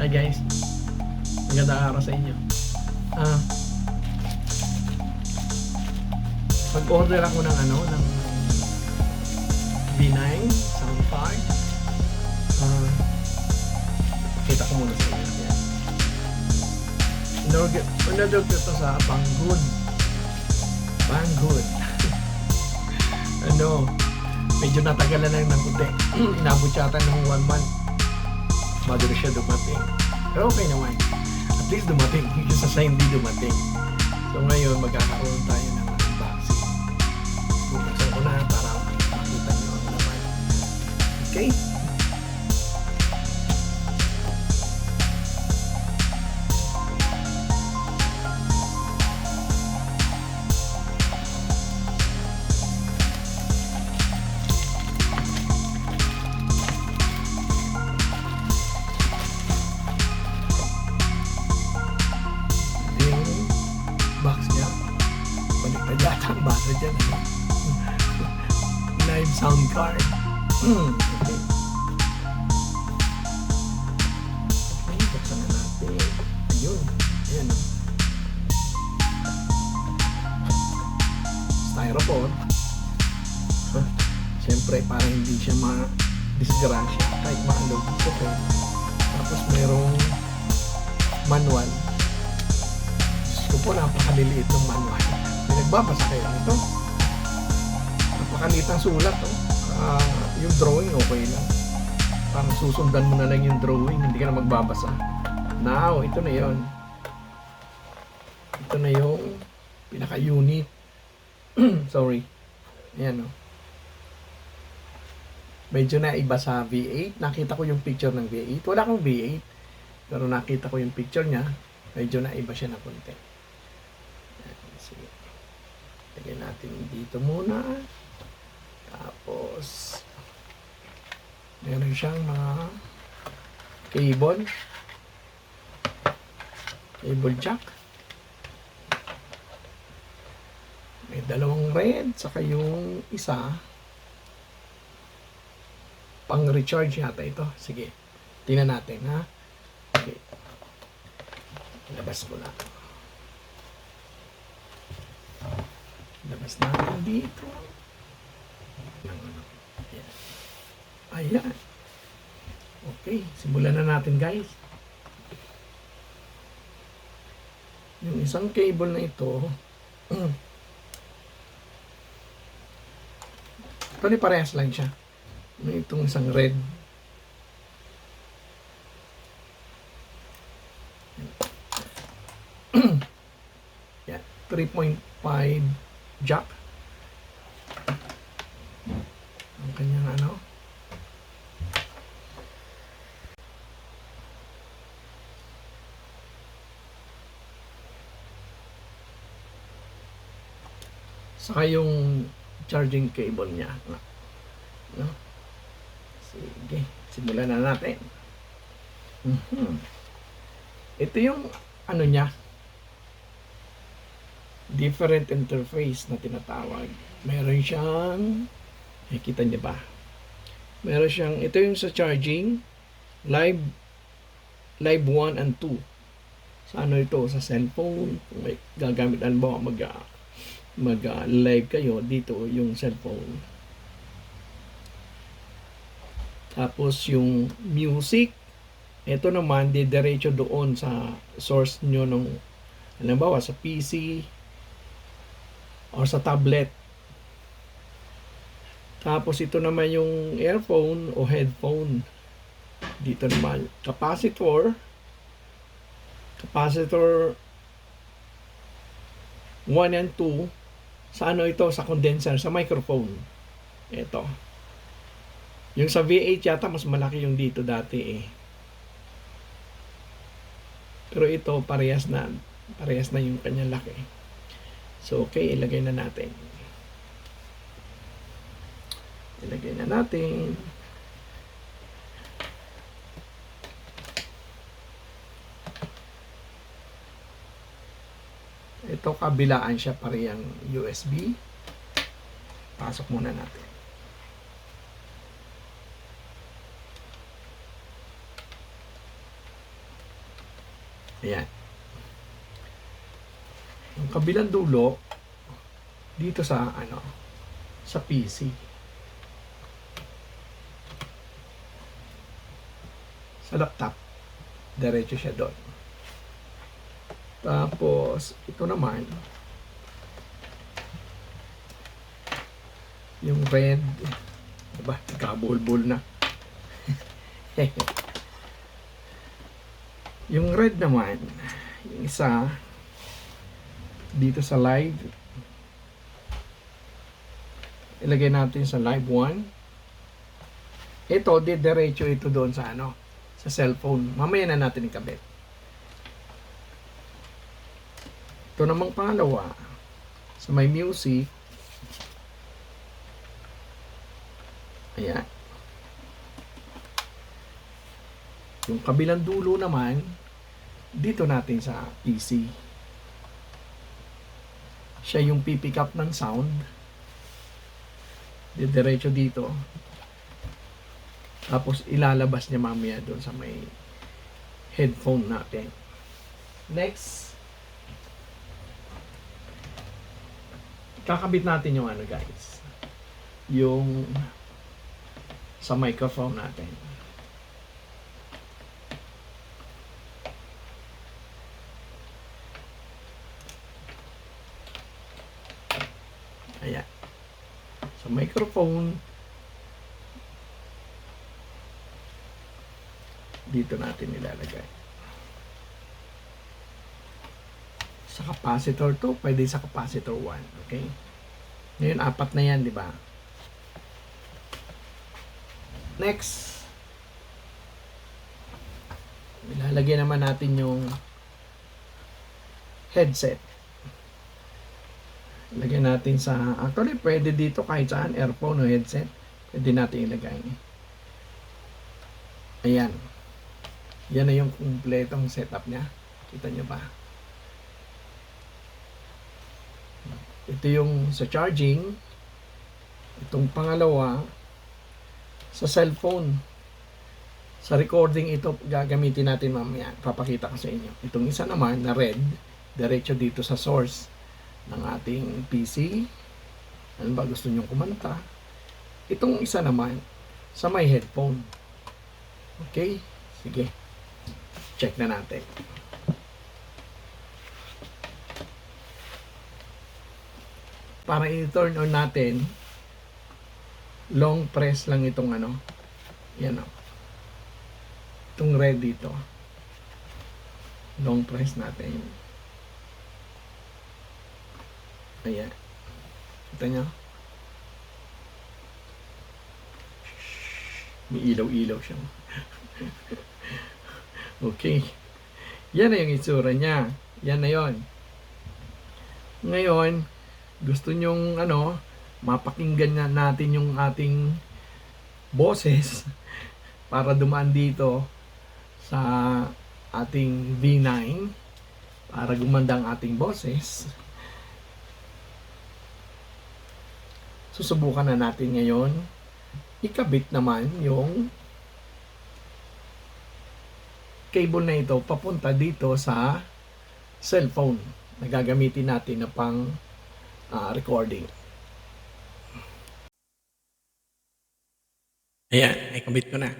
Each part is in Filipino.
Hi guys, magandang araw sa inyo. Ah, Mag-order ako ng V9 sound card. Kita ko muna sa inyo. Yan. In-order ko ito sa Banggood. Medyo natagalan lang ng kunti. Inabot yata ng 1 month bago na siya dumating. Pero okay naman. At least dumating. Kasi sa hindi dumating. So ngayon, magkakaroon tayo ng unboxing. Buksan ko na para makita nyo ang laman. Okay? Box niya. Baliktad yata ang basa dyan. Live sound card. Okay. Okay, buksan na natin. Ayun. Ayan. Styrofoam. Siyempre, para hindi siya ma-disgrasya kahit maalog. Okay. Tapos merong manual. Ito po, napakaliliit ng manual. Pinagbabasa kayo nito. Napakaliit ang sulat. Yung drawing, okay lang. Parang susundan mo na lang yung drawing, hindi ka na magbabasa. Now, ito na yon. Ito na yung pinaka-unit. Sorry. Ayan, o. Medyo na iba sa V8. Nakita ko yung picture ng V8. Wala akong V8. Pero nakita ko yung picture niya. Medyo na iba siya na konti. Sige. Lagyan natin dito muna. Tapos meron siyang mga cable jack. May dalawang red, saka yung isa pang recharge yata ito. Sige, tingnan natin, ha. Okay, labas ko na. Labas natin dito. Ayan. Okay, simulan na natin, guys. Yung isang cable na ito, parehas lang siya. Itong isang red. Yan, 3.5 jack. Ang kanyang saka yung charging cable niya, no? Sige, simulan na natin. Ito yung niya, different interface na tinatawag. Meron siyang, kita niyo ba? Meron siyang, ito yung sa charging, live 1 and 2. Sa ito, sa cellphone, kung may gagamit, mag-live kayo, dito yung cellphone. Tapos yung music, ito naman, diretso doon sa source nyo ng, halimbawa, sa PC or sa tablet. Tapos ito naman yung earphone o headphone. Dito naman, capacitor 1 and 2. Sa ito? Sa condenser, sa microphone. Ito. Yung sa V8 yata, mas malaki yung dito dati eh. Pero ito, parehas na yung kanyang laki. So, okay, ilagay na natin. Ito, kabilaan siya, parehang USB. Pasok muna natin. Ayan. Yung kabilang dulo, dito sa, sa PC. Sa laptop, diretso siya doon. Tapos, ito naman, yung red, diba, kabulbul na. Yung red naman, yung isa, dito sa live, ilagay natin sa live 1. Ito, diretso ito doon sa sa cellphone. Mamaya na natin ikabit. Ito namang pangalawa, sa my music, ayan. Yung kabilang dulo naman, dito natin sa PC. Siya yung pipick up ng sound. Diretso dito. Tapos ilalabas niya mamaya doon sa may headphone natin. Next, kakabit natin yung guys. Yung sa microphone natin. Ayan. Sa microphone, dito natin ilalagay. Sa capacitor 2, pwede sa capacitor 1. Okay? Ngayon, 4 na yan, di ba? Next, ilalagay naman natin yung headset. Lagyan natin sa, actually pwede dito kahit saan, earphone o headset, pwede natin ilagay. Ayan. Yan na yung kumpletong setup niya. Kita nyo ba? Ito yung sa charging. Itong pangalawa, sa cellphone. Sa recording ito, gagamitin natin mamaya. Papakita ko sa inyo. Itong isa naman na red, diretso dito sa source ng ating PC. Ano ba gusto nyong kumanta? Itong isa naman sa may headphone. Okay? Sige. Check na natin. Para i-turn on natin, long press lang itong yan o. Itong red dito. Long press natin. Ayan. Kita nyo? May ilaw-ilaw siya. Okay. Yan na yung itsura niya. Yan na yon. Ngayon, gusto nyong mapakinggan natin yung ating boses para dumaan dito sa ating V9 para gumanda ang ating boses. Susubukan na natin ngayon ikabit naman yung cable na ito papunta dito sa cellphone na gagamitin natin na pang recording. Ayan, ikabit ko na.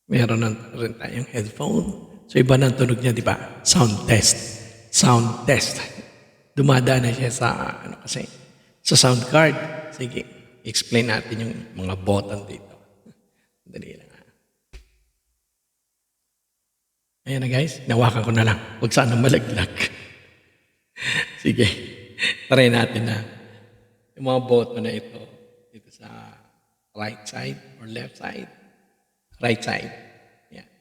Meron na rin tayong headphone. So iba na tunog niya, di ba? Sound test. Sound test. Dumadaan na siya sa kasi sa sound card. Sige, explain natin yung mga button dito. Dali lang. Ayan na guys, nawakan ko na lang. Huwag sana malaglag. Sige, try natin na yung mga button na ito dito sa right side or left side. Right side. Ayan.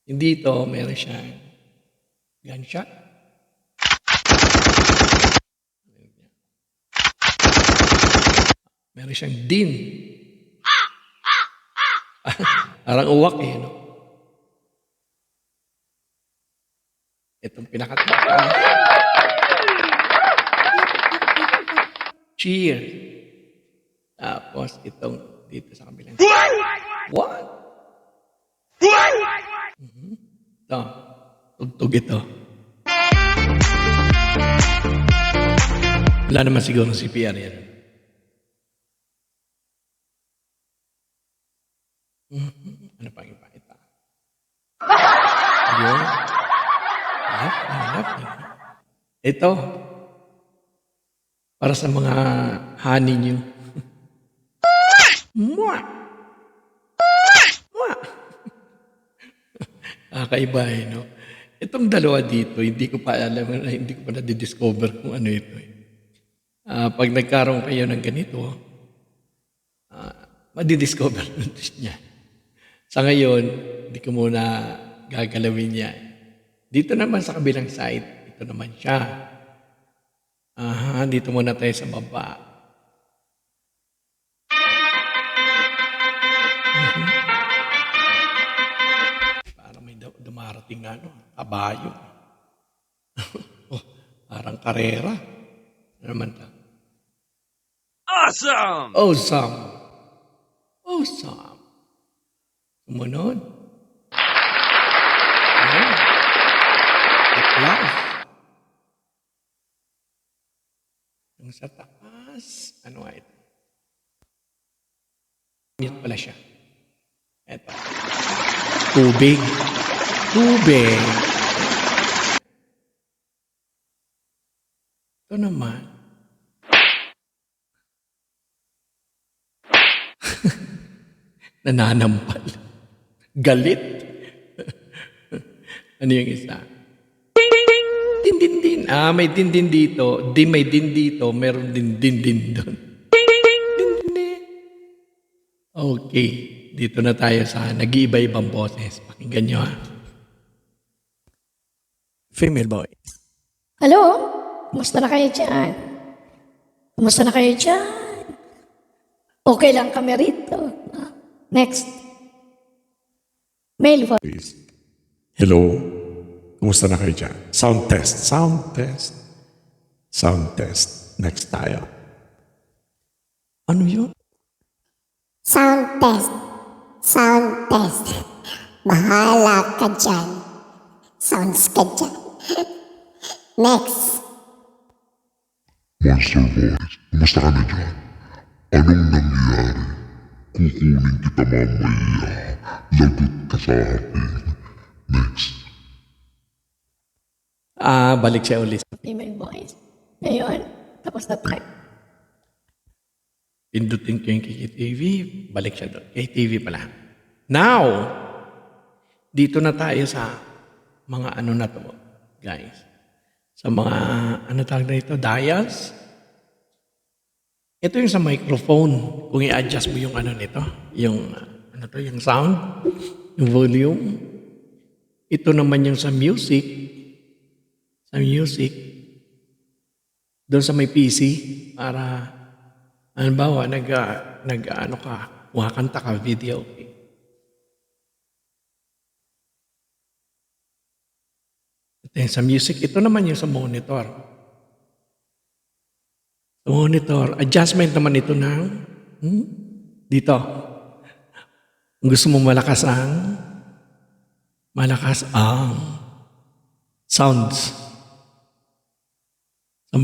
Yung dito, meron siyang gunshot. Meron siyang din. Parang uwak no? Itong pinakataas. Cheer. Tapos itong dito sa kabilang. What? Ito. tugtog ito. Wala naman siguro CPR yan. Ano pa ipakita? Ayun. Left. Ito. Para sa mga honey nyo. Mwah! Mwah! Kakaiba no? Itong dalawa dito, hindi ko pa alam, hindi ko pa na-discover kung ano ito. Pag nagkaroon kayo ng ganito, madidiscover niya. Sa ngayon, hindi ko muna gagalawin niya. Dito naman sa kabilang side, ito naman siya. Dito muna tayo sa baba. Parang may dumarating na kabayo. Parang karera. Ano naman ito? Awesome! Sumunod. Applause. Yung sa taas, ano nga ito? Mute pala siya. Ito. Tubig. Ito naman. Nananampal. Galit. Ano yung isa? Din. May din dito. May din dito. Meron din doon. Din. Okay. Dito na tayo sa nag-iiba-ibang boses. Pakinggan nyo Female voice. Hello? Kumusta na kayo dyan? Okay lang kami rito. Next. Male voice. Hello? Kumusta na kayo dyan? Sound test. Next tayo. Ano yun? Sound test. Bahala ka dyan. Sounds ka dyan. Next. Monster Voice, kumusta ka na dyan? Anong nangyari? Kukunin kita mamaya. Lagot ka sa akin. Next. Balik siya ulit. Female voice. Ngayon, tapos na tayo. Pindutin ko yung KTV, balik siya doon. KTV pala. Now, dito na tayo sa mga ano na to, guys. Sa mga, ano tawag na ito, dials. Ito yung sa microphone. Kung i-adjust mo yung ano nito, yung, yung sound, yung volume. Ito naman yung sa music. Doon sa may PC, para, halimbawa, kumakanta ka, video. Ito yung sa music. Ito naman yung sa monitor. Adjustment naman ito ng, dito. Kung gusto mo malakas ang sounds. Sa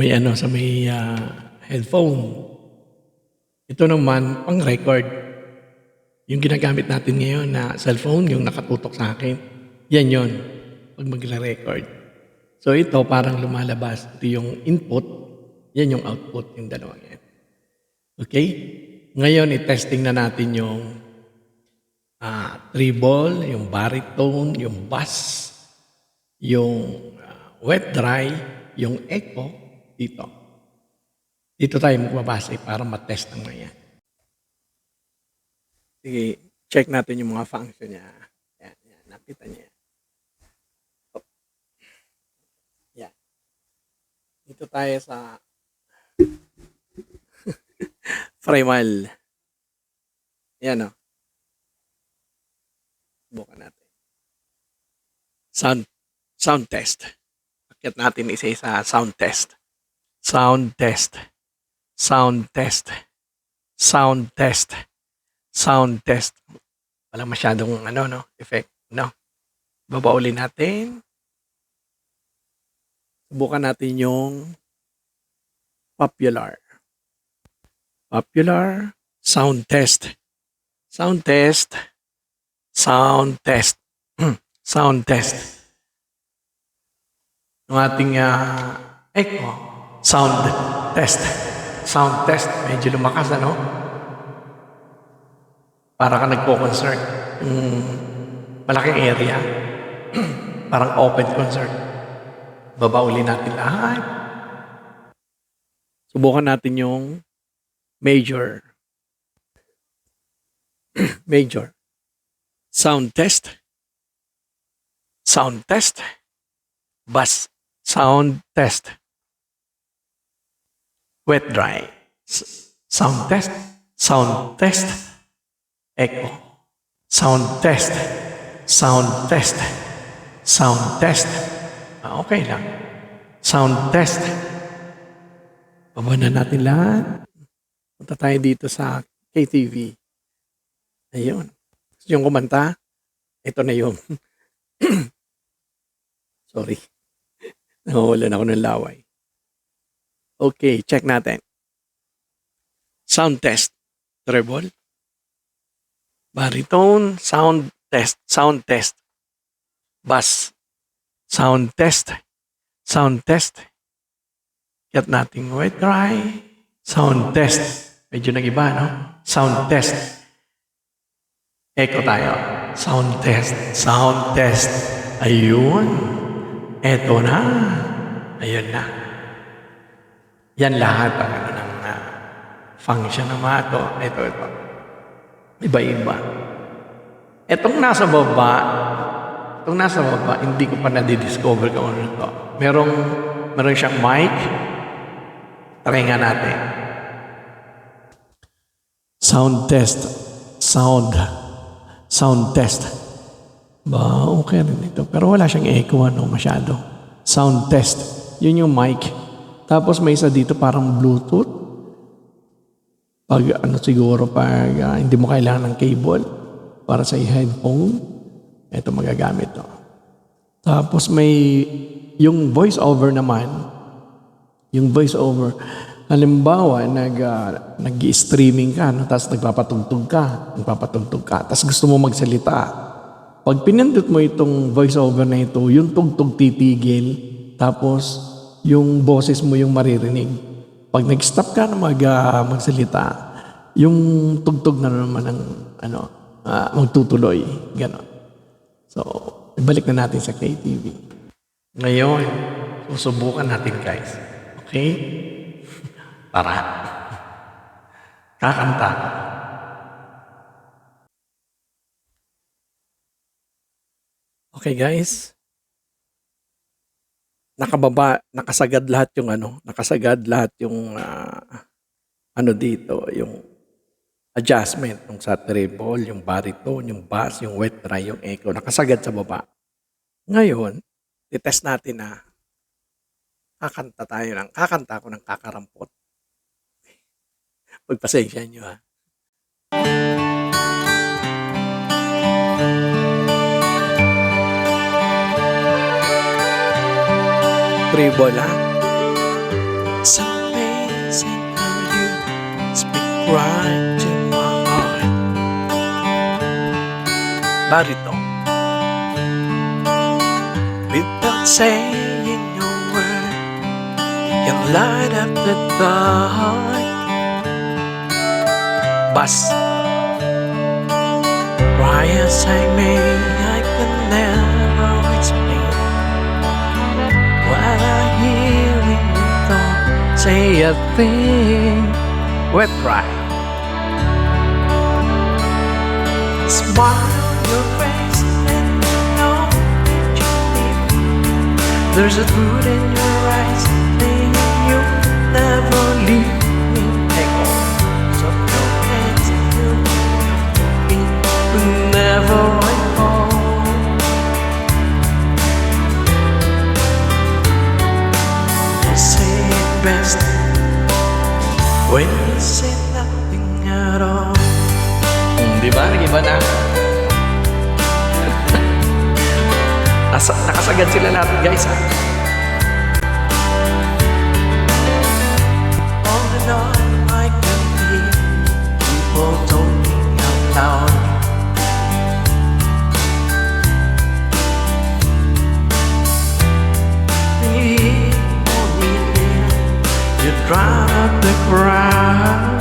may headphone. Ito naman, pang record. Yung ginagamit natin ngayon na cellphone, yung nakatutok sa akin, yan yon pag magre-record. So ito, parang lumalabas. Ito yung input, yan yung output, yung dalawang yan. Okay? Ngayon, i-testing na natin yung treble, yung baritone, yung bass, yung wet dry, yung echo, dito. Dito tayo magbabase para matest ang mga yan. Sige, check natin yung mga function niya. Yan, nakita niya. Yan. Dito tayo sa primal. Yan o. Bukan natin. Sound test. Pakit natin isa-isa sound test. Walang masyadong effect, no? Babaulin natin. Subukan natin yung popular. Popular sound test. Sound test. Sound test. Sound test. Yung ating echo. Sound test. Sound test. Medyo lumakas, ano? Para ka nagpo-concert. Malaking area. Parang open concert. Babauli natin lahat. Subukan natin yung major. Major. Sound test. Sound test. Bass. Sound test. Wet dry. Sound test. Sound test. Echo. Sound test. Sound test. Sound test. Okay lang. Sound test. Baba na natin lahat. Punta tayo dito sa KTV. Ayun. Gusto yung kumanta? Ito na yung. Sorry. Nawawalan ako ng laway. Okay, check natin. Sound test. Treble. Baritone. Sound test. Sound test. Bass. Sound test. Sound test. Get natin wet dry. Sound test. Medyo nag-iba, no? Sound test. Echo tayo. Sound test. Sound test. Ayun. Eto na. Ayun na. Yan lahat ang ng function ng mga ito. Ito. Iba-iba. Etong nasa baba, hindi ko pa na-discover kung ano ito. Meron siyang mic. Try nga natin. Sound test. Sound test. Ba, okay rin ito. Pero wala siyang echo, masyado. Sound test. Yun yung mic. Tapos may isa dito parang Bluetooth. Pag hindi mo kailangan ng cable para sa headphone. Ito magagamit to. Tapos may yung voice over naman. Yung voice over. Halimbawa, nag-streaming ka, tapos nagpapatugtog ka, tapos gusto mo magsalita. Pag pinindot mo itong voice over na ito, yung tugtog titigil, tapos yung boses mo yung maririnig. Pag nag-stop ka na magsalita, yung tugtog na naman ng magtutuloy. Ganon. So, ibalik na natin sa KTV. Ngayon, susubukan natin guys. Okay? Tara. Kakanta. Okay guys. Nakasagad lahat yung dito, yung adjustment ng sa treble, yung baritone, yung bass, yung wet dry, yung echo, nakasagad sa baba. Ngayon, titest natin na kakanta ako ng kakarampot. Pagpasensya nyo ha. Treble ha. It's amazing how you speak right to my heart. Baritone. Without saying a word, you can light up the dark. Bass. Try as I may, I can never explain what I hear when you don't say a thing. Wet dry. Smile on your face and you know that you need. There's a truth in your eyes saying you never leave me. Echo. So your hands you me whenever I fall. You say it best when you say nothing at all. Diba? Nag-iba na. Nakasagad sila lahat guys ha. drown out the crowd.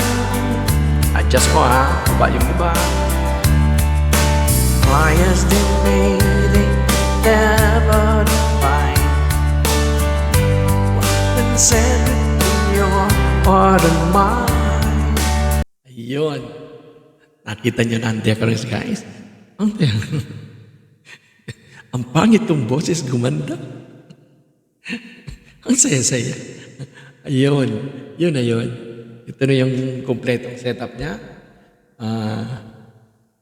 Adjust mo ha, baba yung iba. Flyers they made it, never define what said in your heart and mind. Ayun. Nakita niyo na ang decorous, guys. Ang pangit kong boses, gumanda. Ang saya-saya. Ayun. Yun na yun. Ito na yung kompletong setup niya.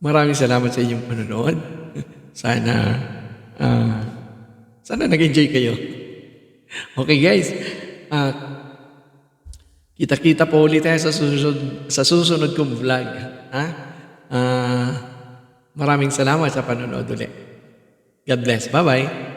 Maraming salamat sa inyong panonood. Sana nag-enjoy kayo. Okay guys. Kita-kita po ulit tayo sa susunod kong vlog. Maraming salamat sa panonood ulit. God bless. Bye-bye.